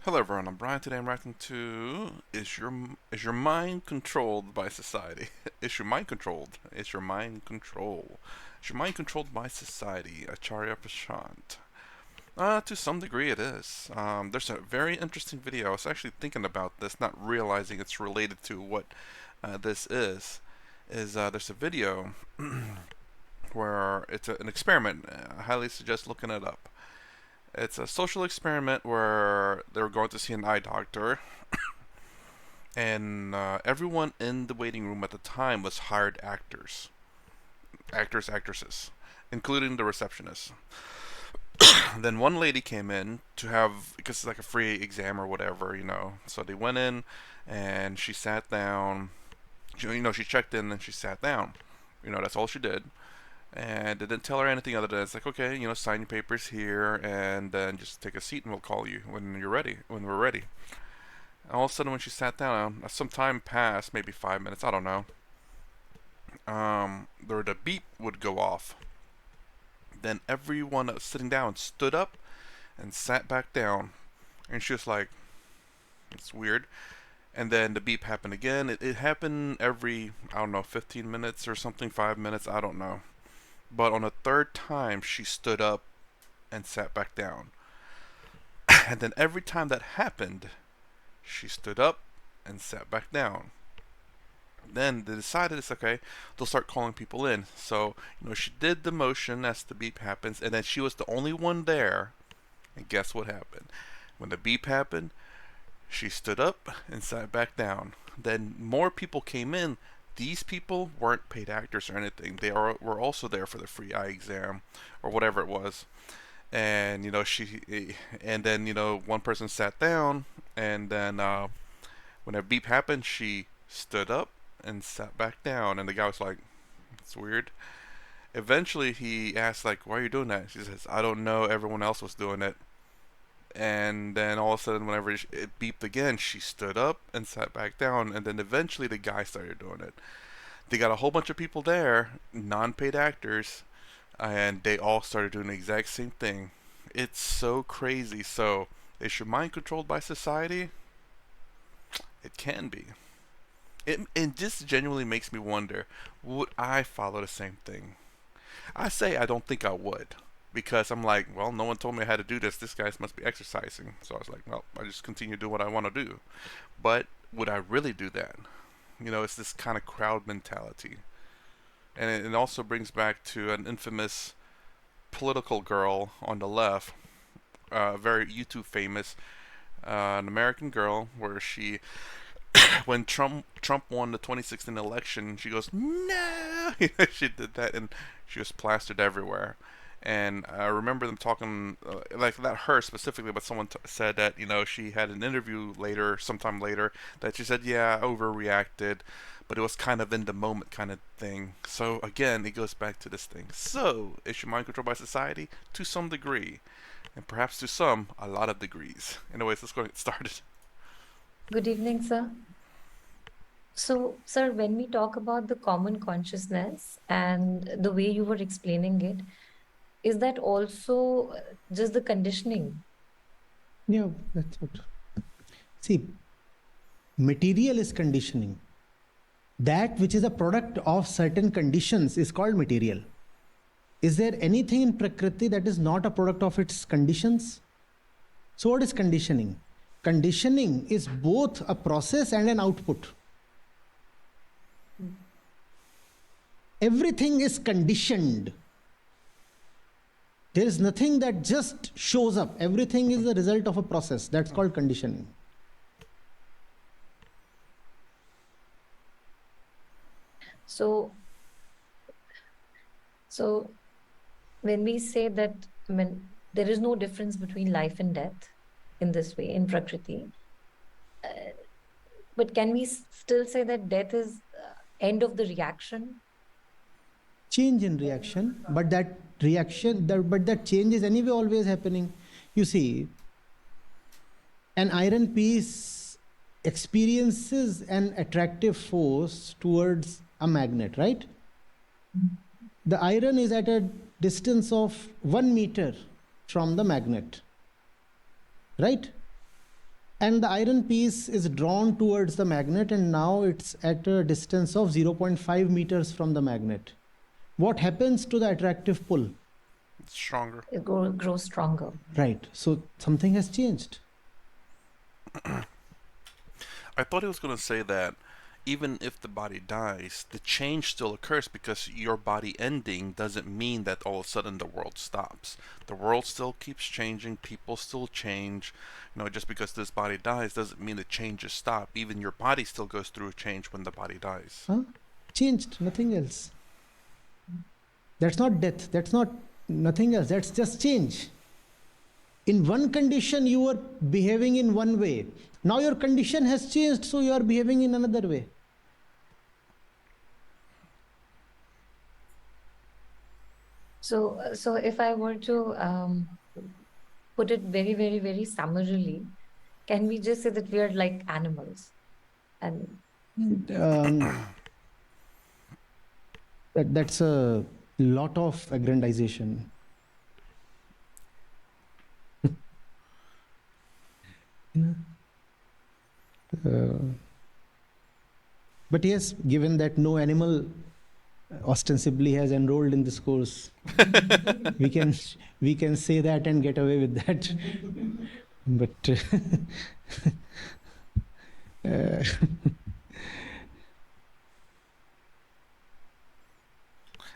Hello everyone, I'm Brian. Today I'm reacting to Is your mind controlled by society? Is your mind controlled? Is your mind controlled? Is your mind controlled by society? Acharya Prashant. To some degree it is. There's a very interesting video. I was actually thinking about this, not realizing it's related to what this is. There's a video where it's an experiment. I highly suggest looking it up. It's a social experiment where they were going to see an eye doctor, and everyone in the waiting room at the time was hired actresses, including the receptionist. Then one lady came in to have, because it's like a free exam or whatever. So they went in, and she sat down. She checked in and she sat down. That's all she did. And they didn't tell her anything other than it's like, okay, sign your papers here, and then just take a seat, and we'll call you when you're ready. When we're ready. And all of a sudden, when she sat down, some time passed, maybe 5 minutes, I don't know. The beep would go off. Then everyone that was sitting down stood up and sat back down, and she was like, "It's weird." And then the beep happened again. It happened every, I don't know, 15 minutes or something, 5 minutes, I don't know. But on the third time, she stood up and sat back down. And then every time that happened, she stood up and sat back down. Then they decided it's okay, they'll start calling people in. So, she did the motion as the beep happens, and then she was the only one there. And guess what happened? When the beep happened, she stood up and sat back down. Then more people came in. These people weren't paid actors or anything. Were also there for the free eye exam or whatever it was. And then one person sat down, and then when a beep happened, she stood up and sat back down. And the guy was like, "It's weird." Eventually, he asked, like, "Why are you doing that?" She says, "I don't know. Everyone else was doing it." And then all of a sudden, whenever it beeped again, she stood up and sat back down. And then eventually, the guy started doing it. They got a whole bunch of people there, non-paid actors, and they all started doing the exact same thing. It's so crazy. So, is your mind controlled by society? It can be. It just genuinely makes me wonder, would I follow the same thing? I say I don't think I would. Because I'm like, well, no one told me how to do this. This guy must be exercising. So I was like, well, I just continue to do what I want to do. But would I really do that? It's this kind of crowd mentality. And it also brings back to an infamous political girl on the left, very YouTube famous, an American girl, where she, when Trump won the 2016 election, she goes, "No!" She did that, and she was plastered everywhere. And I remember them talking, like, not her specifically, but someone said that she had an interview later, sometime later, that she said, "Yeah, I overreacted, but it was kind of in the moment kind of thing." So again, it goes back to this thing. So is your mind controlled by society? To some degree, and perhaps to some, a lot of degrees. Anyways, let's go and get started. Good evening, sir. So, sir, when we talk about the common consciousness and the way you were explaining it, is that also just the conditioning? Yeah, that's what. See, material is conditioning. That which is a product of certain conditions is called material. Is there anything in Prakriti that is not a product of its conditions? So, what is conditioning? Conditioning is both a process and an output. Everything is conditioned. There is nothing that just shows up. Everything is the result of a process. That's called conditioning. So, so when we say that, I mean, there is no difference between life and death in this way in Prakriti, but can we still say that death is end of the reaction? Change in reaction, but that change is anyway always happening. You see, an iron piece experiences an attractive force towards a magnet, right? The iron is at a distance of 1 meter from the magnet, right? and the iron piece is drawn towards the magnet, and now it's at a distance of 0.5 meters from the magnet. What happens to the attractive pull? It's stronger. It grows stronger. Right. So something has changed. I thought he was going to say that even if the body dies, the change still occurs because your body ending doesn't mean that all of a sudden the world stops. The world still keeps changing, people still change. Just because this body dies doesn't mean the changes stop. Even your body still goes through a change when the body dies. Huh? Changed, nothing else. That's not death, that's not nothing else, that's just change. In one condition you were behaving in one way. Now your condition has changed, so you are behaving in another way. So if I were to put it very, very, very summarily, can we just say that we are like animals? And That's a lot of aggrandization. But yes, given that no animal ostensibly has enrolled in this course, we can say that and get away with that. But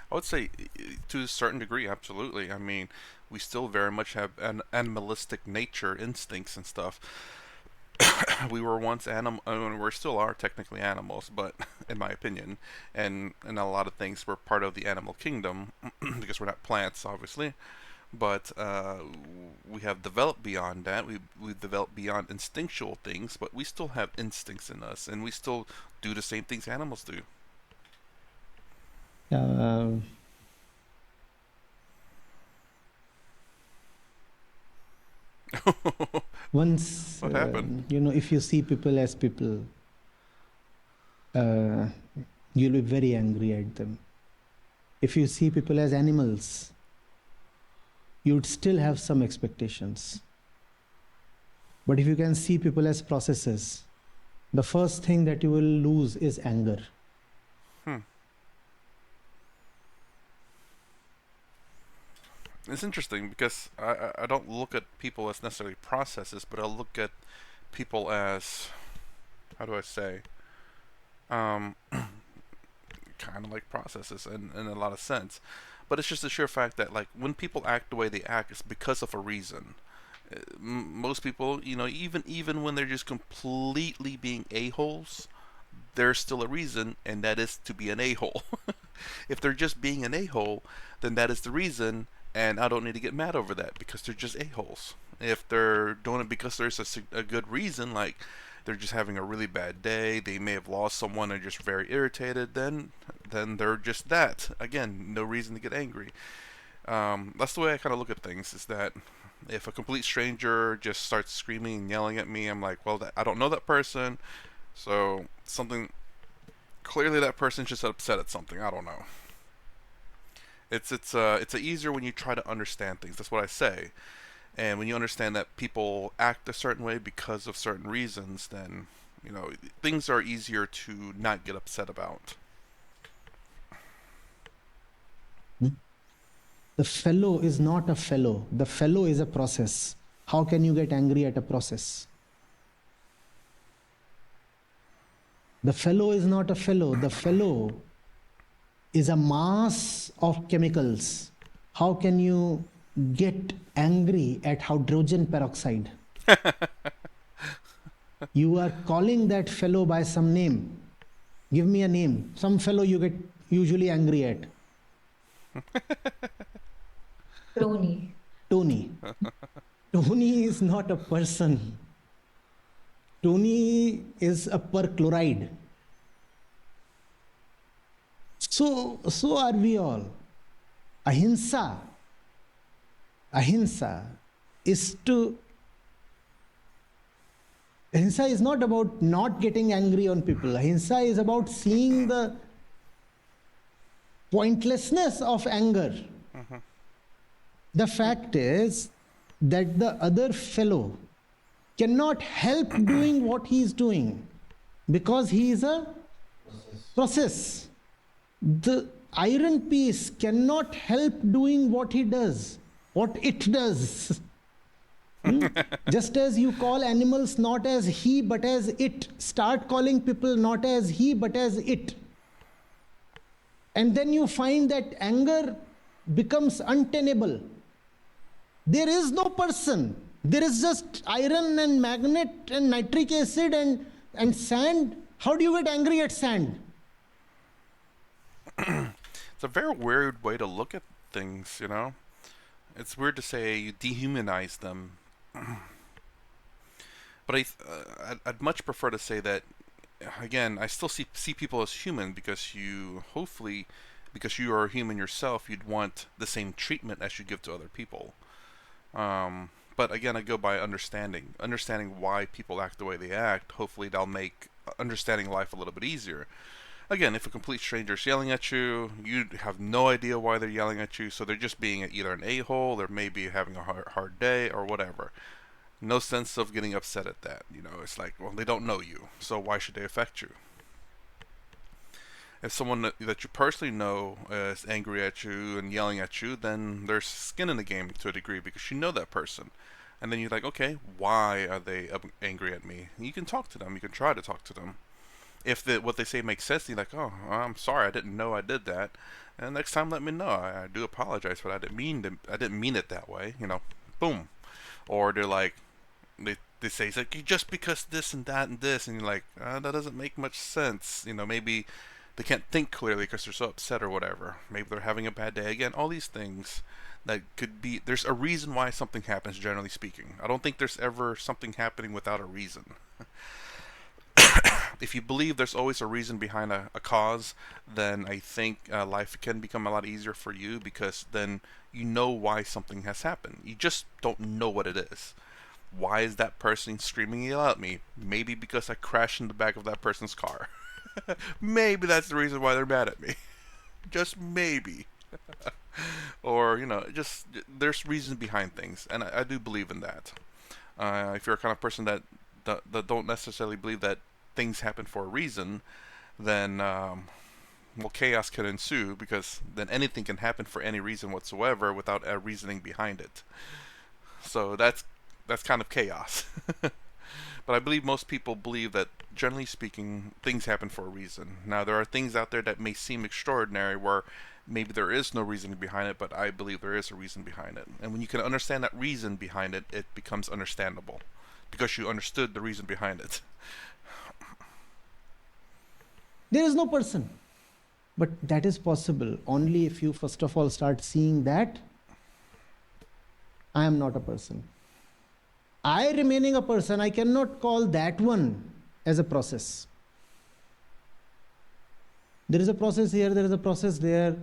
I would say, to a certain degree, absolutely. I mean, we still very much have an animalistic nature, instincts, and stuff. We were once animal, I mean, we still are technically animals, but in my opinion, and in a lot of things, we're part of the animal kingdom because we're not plants, obviously. But we have developed beyond that. We've developed beyond instinctual things, but we still have instincts in us, and we still do the same things animals do. once, What happened? if you see people as people, you'll be very angry at them. If you see people as animals, you'd still have some expectations. But if you can see people as processes, the first thing that you will lose is anger. It's interesting because I don't look at people as necessarily processes, but I look at people as, how do I say, kind of like processes in a lot of sense. But it's just the sheer fact that, like, when people act the way they act, it's because of a reason. Most people, even when they're just completely being a-holes, there's still a reason, and that is to be an a-hole. If they're just being an a-hole, then that is the reason, and I don't need to get mad over that because they're just a-holes. If they're doing it because there's a good reason, like they're just having a really bad day, they may have lost someone and just very irritated, then they're just that. Again, no reason to get angry. That's the way I kind of look at things, is that if a complete stranger just starts screaming and yelling at me, I'm like, well, I don't know that person, so clearly that person's just upset at something. I don't know. It's easier when you try to understand things. That's what I say. And when you understand that people act a certain way because of certain reasons, then things are easier to not get upset about. The fellow is not a fellow. The fellow is a process. How can you get angry at a process? The fellow is not a fellow. The fellow is a mass of chemicals. How can you get angry at hydrogen peroxide? You are calling that fellow by some name. Give me a name. Some fellow you get usually angry at. Tony. Tony. Tony is not a person. Tony is a perchloride. So are we all. Ahimsa is not about not getting angry on people. Ahimsa is about seeing the pointlessness of anger. The fact is that the other fellow cannot help doing what he is doing because he is a process. The iron piece cannot help doing what he does, what it does. Just as you call animals not as he but as it, start calling people not as he but as it. And then you find that anger becomes untenable. There is no person. There is just iron and magnet and nitric acid and sand. How do you get angry at sand? It's a very weird way to look at things, you know? It's weird to say you dehumanize them. But I'd much prefer to say that, again, I still see people as human because hopefully, because you are a human yourself, you'd want the same treatment as you give to other people. But again, I go by understanding why people act the way they act. Hopefully, that'll make understanding life a little bit easier. Again, if a complete stranger is yelling at you, you have no idea why they're yelling at you, so they're just being either an a-hole or maybe having a hard day or whatever. No sense of getting upset at that. You know, it's like, well, they don't know you, so why should they affect you? If someone that you personally know is angry at you and yelling at you, then there's skin in the game to a degree because you know that person. And then you're like, okay, why are they angry at me? And you can talk to them. You can try to talk to them. If what they say makes sense, you're like, oh, I'm sorry, I didn't know I did that. And next time, let me know. I do apologize, but I didn't mean it that way. You know, boom. Or they're like, they say, it's like, just because this and that and this, and you're like, that doesn't make much sense. You know, maybe they can't think clearly because they're so upset or whatever. Maybe they're having a bad day. Again, all these things that could be, there's a reason why something happens, generally speaking. I don't think there's ever something happening without a reason. If you believe there's always a reason behind a cause, then I think life can become a lot easier for you because then you know why something has happened. You just don't know what it is. Why is that person screaming and yelling at me? Maybe because I crashed in the back of that person's car. Maybe that's the reason why they're mad at me. Just maybe. Or, you know, just there's reasons behind things, and I do believe in that. If you're a kind of person that don't necessarily believe that things happen for a reason, then well, chaos can ensue because then anything can happen for any reason whatsoever without a reasoning behind it. So that's kind of chaos. But I believe most people believe that, generally speaking, things happen for a reason. Now, there are things out there that may seem extraordinary where maybe there is no reason behind it, but I believe there is a reason behind it. And when you can understand that reason behind it, it becomes understandable because you understood the reason behind it. There is no person. But that is possible only if you first of all start seeing that I am not a person. I remaining a person, I cannot call that one as a process. There is a process here, there is a process there.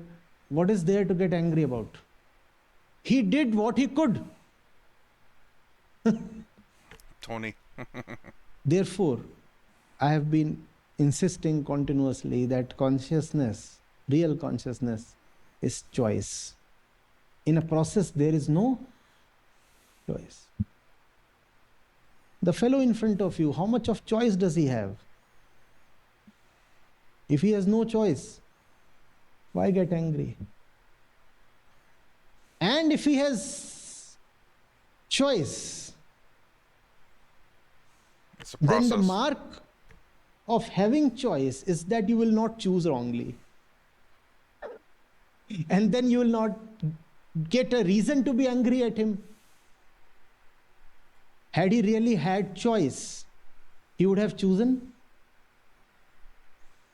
What is there to get angry about? He did what he could. Tony. Therefore, I have been insisting continuously that consciousness, real consciousness, is choice. In a process, there is no choice. The fellow in front of you, how much of choice does he have? If he has no choice, why get angry? And if he has choice, It's a then process. the mark of having choice is that you will not choose wrongly. And then you will not get a reason to be angry at him. Had he really had choice, he would have chosen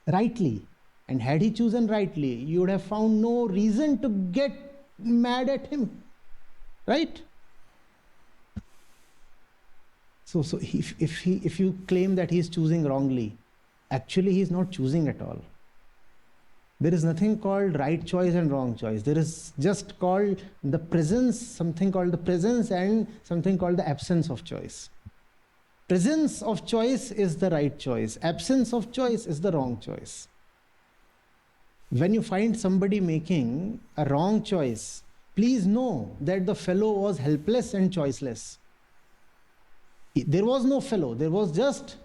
rightly. And had he chosen rightly, you would have found no reason to get mad at him. Right? So if you claim that he is choosing wrongly, actually he is not choosing at all. There is nothing called right choice and wrong choice. There is just called the presence, something called the presence and something called the absence of choice. Presence of choice is the right choice. Absence of choice is the wrong choice. When you find somebody making a wrong choice, please know that the fellow was helpless and choiceless. There was no fellow, there was just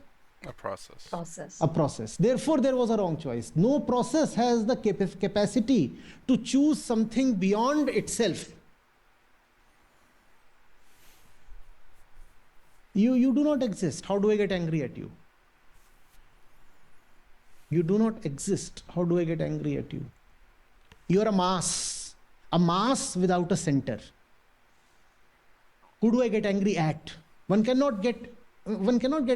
A process. Process. a process. Therefore, there was a wrong choice. No process has the capacity to choose something beyond itself. You do not exist. How do I get angry at you? You do not exist. How do I get angry at you? You are a mass without a center. Who do I get angry at? One cannot get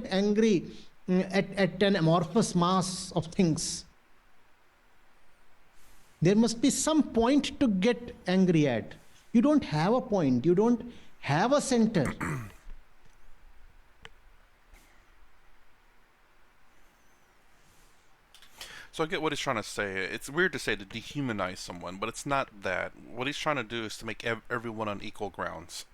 angry at an amorphous mass of things. There must be some point to get angry at. You don't have a point. You don't have a center. So I get what he's trying to say. It's weird to say to dehumanize someone, but it's not that. What he's trying to do is to make everyone on equal grounds.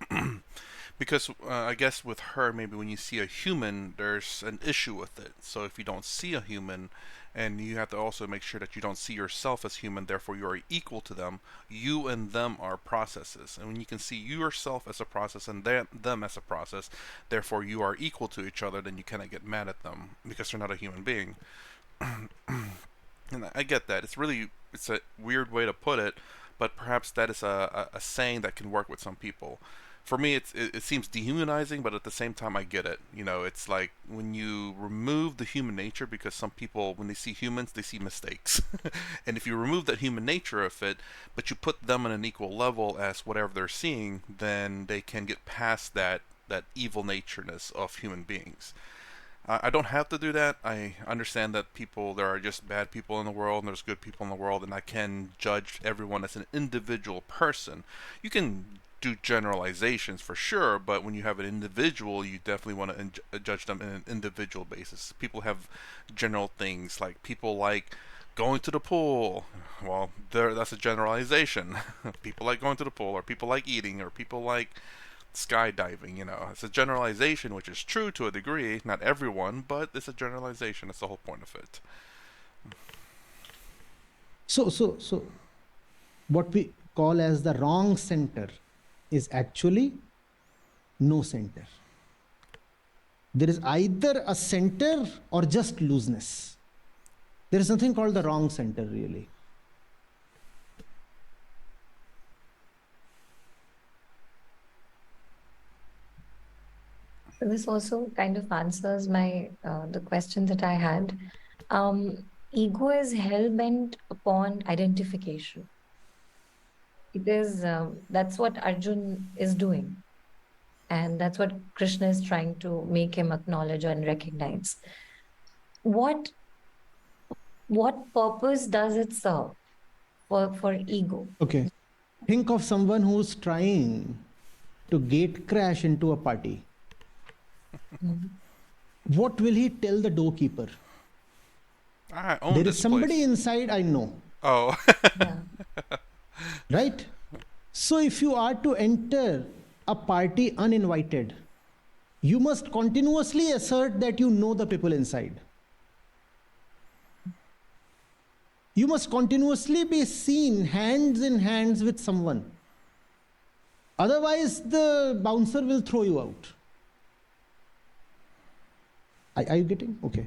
Because I guess with her, maybe when you see a human, there's an issue with it. So if you don't see a human, and you have to also make sure that you don't see yourself as human, therefore you are equal to them. You and them are processes, and when you can see yourself as a process and them as a process, therefore you are equal to each other, then you cannot get mad at them because they're not a human being. And I get that. It's a weird way to put it, but perhaps that is a saying that can work with some people. For me, it seems dehumanizing, but at the same time, I get it. You know, it's like when you remove the human nature, because some people, when they see humans, they see mistakes. And if you remove that human nature of it, but you put them on an equal level as whatever they're seeing, then they can get past that evil natureness of human beings. I don't have to do that. I understand that there are just bad people in the world and there's good people in the world, and I can judge everyone as an individual person. You can do generalizations for sure, but when you have an individual, you definitely want to judge them in an individual basis. People have general things, like people like going to the pool. Well, that's a generalization. People like going to the pool, or people like eating, or people like skydiving. It's a generalization, which is true to a degree. Not everyone, but it's a generalization. That's the whole point of it. So what we call as the wrong center is actually no center. There is either a center or just looseness. There is nothing called the wrong center, really. So this also kind of answers the question that I had. Ego is hell-bent upon identification. That's what Arjun is doing. And that's what Krishna is trying to make him acknowledge and recognize. What purpose does it serve for ego? Okay. Think of someone who's trying to gate crash into a party. What will he tell the doorkeeper? I own There this is somebody place. inside I know. Oh. Yeah. Right? So if you are to enter a party uninvited, you must continuously assert that you know the people inside. You must continuously be seen hands in hands with someone. Otherwise, the bouncer will throw you out. Are you getting? Okay.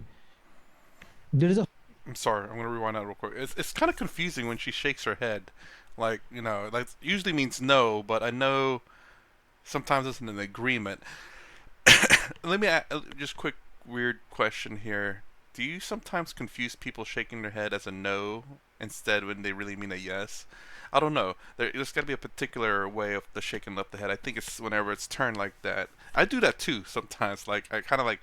There is a. I'm sorry. I'm gonna rewind that real quick. It's kind of confusing when she shakes her head, like usually means no, but I know sometimes it's an agreement. Let me just quick weird question here. Do you sometimes confuse people shaking their head as a no instead when they really mean a yes? I don't know. There's got to be a particular way of the shaking up the head. I think it's whenever it's turned like that. I do that too sometimes. Like I kind of I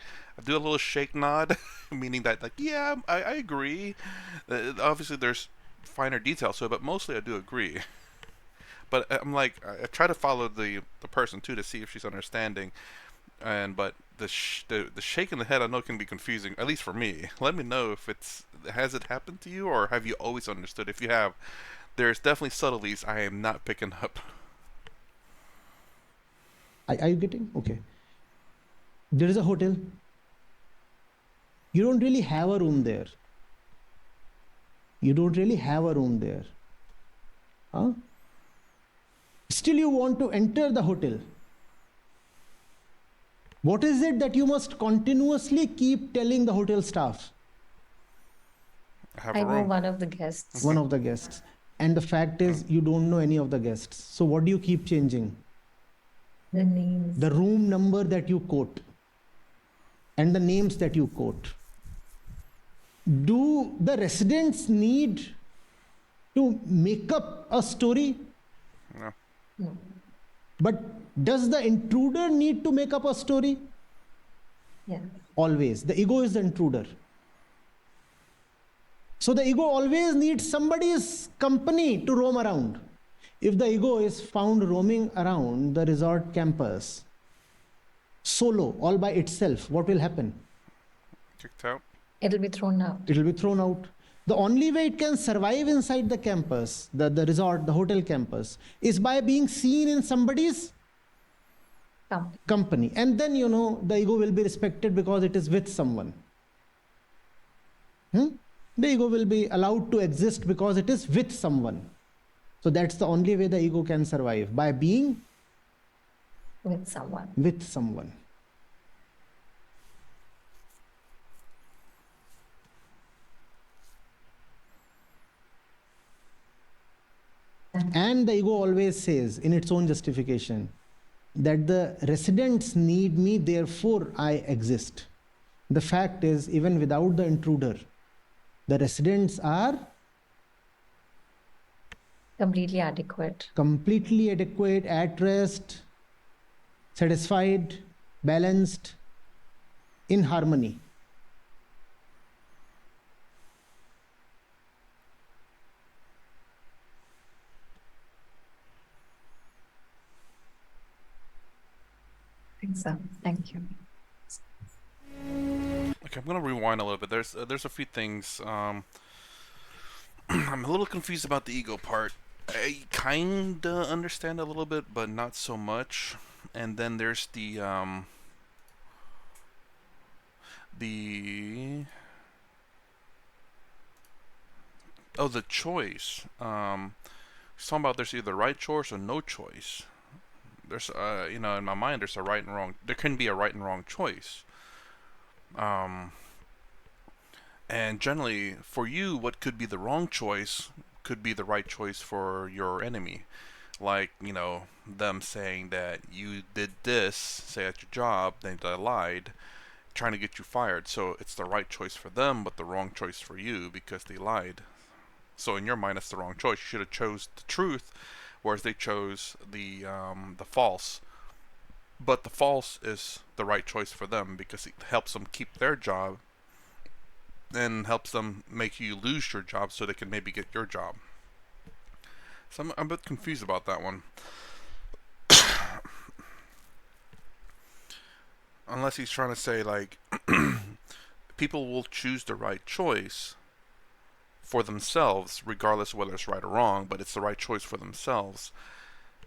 do a little shake nod, meaning that yeah, I agree. Obviously there's finer details to it, but mostly I do agree. But I'm I try to follow the person too to see if she's understanding. But the shake in the head I know can be confusing, at least for me. Let me know if has it happened to you, or have you always understood? If you have, there's definitely subtleties I am not picking up. Are you getting? Okay. There is a hotel. You don't really have a room there. You don't really have a room there. Huh? Still, you want to enter the hotel. What is it that you must continuously keep telling the hotel staff? I have I a know room. one of the guests. One of the guests. And the fact is, you don't know any of the guests. So what do you keep changing? The names. The room number that you quote and the names that you quote. Do the residents need to make up a story? No. No. But does the intruder need to make up a story? Yeah. Always. The ego is the intruder. So the ego always needs somebody's company to roam around. If the ego is found roaming around the resort campus, solo, all by itself, what will happen? Kicked out. It'll be thrown out. It will be thrown out. The only way it can survive inside the campus, the resort, the hotel campus, is by being seen in somebody's company. And then, the ego will be respected because it is with someone. The ego will be allowed to exist because it is with someone. So that's the only way the ego can survive, by being With someone. with someone. And the ego always says in its own justification that the residents need me, therefore I exist. The fact is, even without the intruder, the residents are Completely adequate. completely adequate, at rest, satisfied, balanced, in harmony. I think so. Thank you. Okay, I'm gonna rewind a little bit. There's a few things. I'm a little confused about the ego part. I kinda understand a little bit, but not so much. And then there's the the choice. He's talking about there's either right choice or no choice. There's in my mind there's a right and wrong. There can be a right and wrong choice. And generally, for you, what could be the wrong choice could be the right choice for your enemy. Like, them saying that you did this, say at your job, then they lied, trying to get you fired. So it's the right choice for them, but the wrong choice for you because they lied. So in your mind, it's the wrong choice. You should have chose the truth, whereas they chose the false. But the false is the right choice for them because it helps them keep their job and helps them make you lose your job so they can maybe get your job. So I'm a bit confused about that one. Unless he's trying to say, like, people will choose the right choice for themselves, regardless of whether it's right or wrong, but it's the right choice for themselves.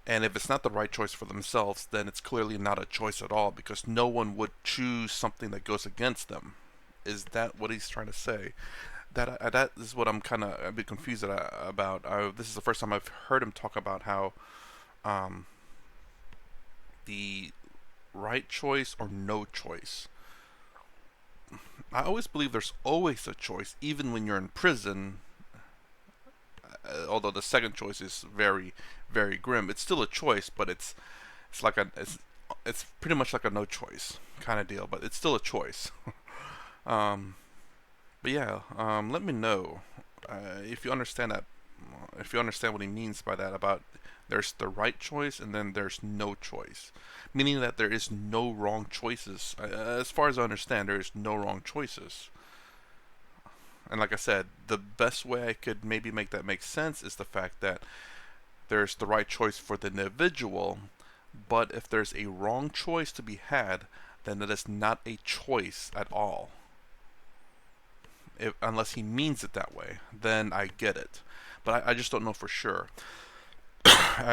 And if it's not the right choice for themselves, then it's clearly not a choice at all, because no one would choose something that goes against them. Is that what he's trying to say? That is what I'm kind of a bit confused about. This is the first time I've heard him talk about how the right choice or no choice. I always believe there's always a choice, even when you're in prison. Although the second choice is very, very grim, it's still a choice, but it's like it's pretty much like a no choice kind of deal, but it's still a choice. But yeah, let me know if you understand that. If you understand what he means by that, about there's the right choice and then there's no choice, meaning that there is no wrong choices. As far as I understand, there is no wrong choices. And like I said, the best way I could maybe make that make sense is the fact that there's the right choice for the individual, but if there's a wrong choice to be had, then it is not a choice at all. Unless he means it that way, then I get it. But I just don't know for sure.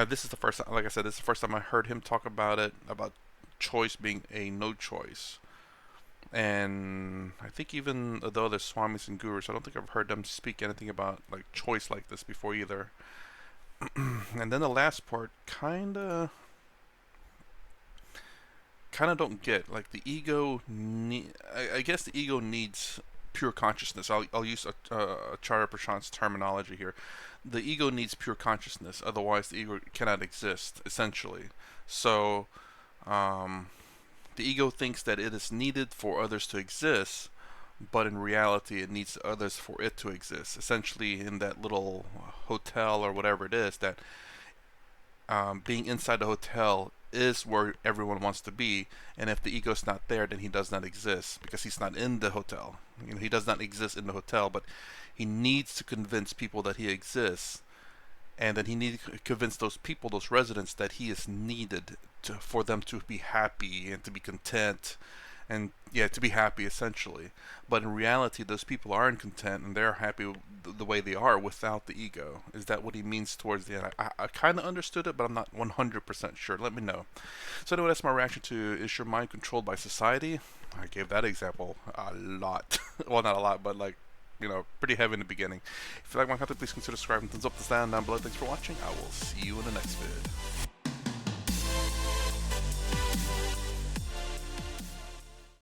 This is the first time, like I said, this is the first time I heard him talk about it, about choice being a no choice. And I think even though there's swamis and gurus, I don't think I've heard them speak anything about like choice like this before either. And then the last part kind of kind of don't get. Like the ego, I guess the ego needs pure consciousness. I'll use Acharya Prashant's terminology here. The ego needs pure consciousness, otherwise the ego cannot exist. Essentially, so um, the ego thinks that it is needed for others to exist, but in reality, it needs others for it to exist. Essentially, in that little hotel or whatever it is, that being inside the hotel is where everyone wants to be, and if the ego's not there, then he does not exist because he's not in the hotel. He does not exist in the hotel, but he needs to convince people that he exists, and then he needs to convince those people, those residents, that he is needed for them to be happy and to be content, and yeah, to be happy essentially. But in reality, those people aren't content and they're happy the way they are without the ego. Is that what he means towards the end? I kind of understood it, but I'm not 100% sure. Let me know. So anyway, that's my reaction to Is Your Mind Controlled by Society? I gave that example a lot. Well, not a lot, but like, pretty heavy in the beginning. If you like my content, please consider subscribing. Thumbs up, thumbs down below. Thanks for watching. I will see you in the next vid.